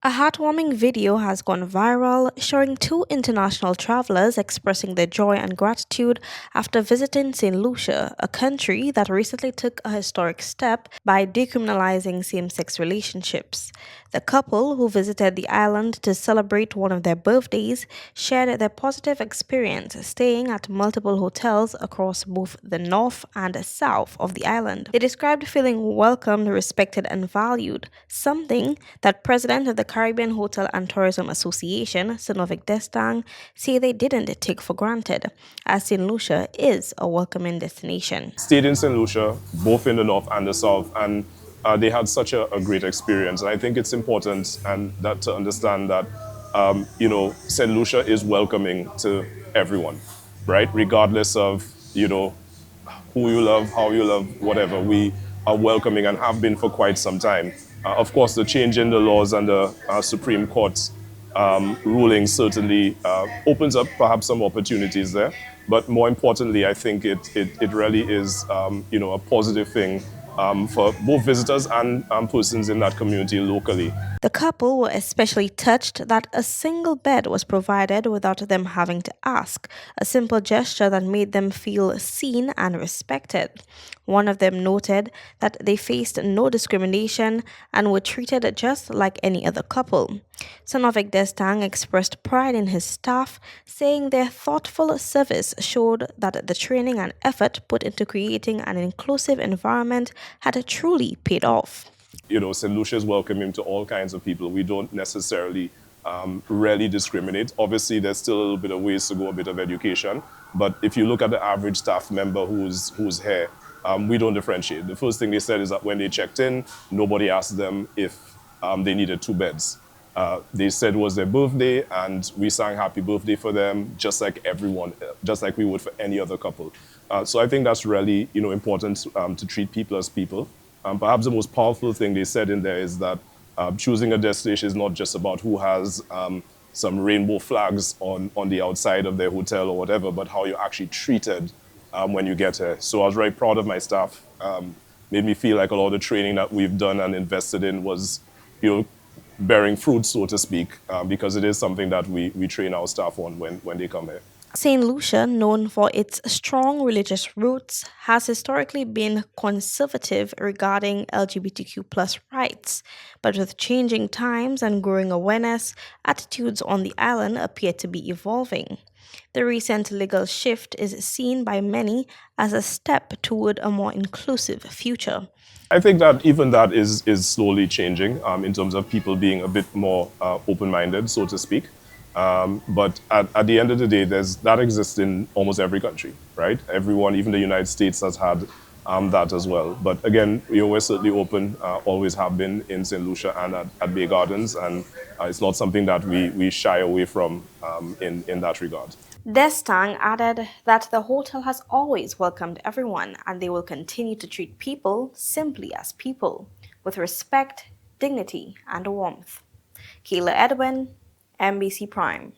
A heartwarming video has gone viral showing two international travelers expressing their joy and gratitude after visiting St. Lucia, a country that recently took a historic step by decriminalizing same sex relationships. The couple, who visited the island to celebrate one of their birthdays, shared their positive experience staying at multiple hotels across both the north and south of the island. They described feeling welcomed, respected, and valued, something that President of the Caribbean Hotel and Tourism Association, Sinovic Destang, say they didn't take for granted, as St. Lucia is a welcoming destination. Stayed in St. Lucia, both in the north and the south, and they had such a great experience. And I think it's important and that to understand that St. Lucia is welcoming to everyone, right? Regardless of who you love, how you love, whatever. We are welcoming and have been for quite some time. Of course, the change in the laws and the Supreme Court's ruling certainly opens up perhaps some opportunities there. But more importantly, I think it really is a positive thing for both visitors and persons in that community locally. The couple were especially touched that a single bed was provided without them having to ask, a simple gesture that made them feel seen and respected. One of them noted that they faced no discrimination and were treated just like any other couple. Sanovic Destang expressed pride in his staff, saying their thoughtful service showed that the training and effort put into creating an inclusive environment had truly paid off. St. Lucia is welcoming to all kinds of people. We don't necessarily really discriminate. Obviously, there's still a little bit of ways to go, a bit of education. But if you look at the average staff member who's here, we don't differentiate. The first thing they said is that when they checked in, nobody asked them if they needed two beds. They said it was their birthday, and we sang happy birthday for them, just like everyone, just like we would for any other couple. So I think that's really important to treat people as people. Perhaps the most powerful thing they said in there is that choosing a destination is not just about who has some rainbow flags on the outside of their hotel or whatever, but how you're actually treated when you get here. So I was very proud of my staff. Made me feel like a lot of the training that we've done and invested in was, bearing fruit, so to speak, because it is something that we train our staff on when they come here. St. Lucia, known for its strong religious roots, has historically been conservative regarding LGBTQ rights. But with changing times and growing awareness, attitudes on the island appear to be evolving. The recent legal shift is seen by many as a step toward a more inclusive future. I think that even that is slowly changing in terms of people being a bit more open-minded, so to speak. But at the end of the day, that exists in almost every country, right? Everyone, even the United States, has had that as well. But again, we're certainly open, always have been in St. Lucia and at Bay Gardens, and it's not something that we shy away from in that regard. Destang added that the hotel has always welcomed everyone and they will continue to treat people simply as people, with respect, dignity, and warmth. Kayla Edwin, NBC Prime.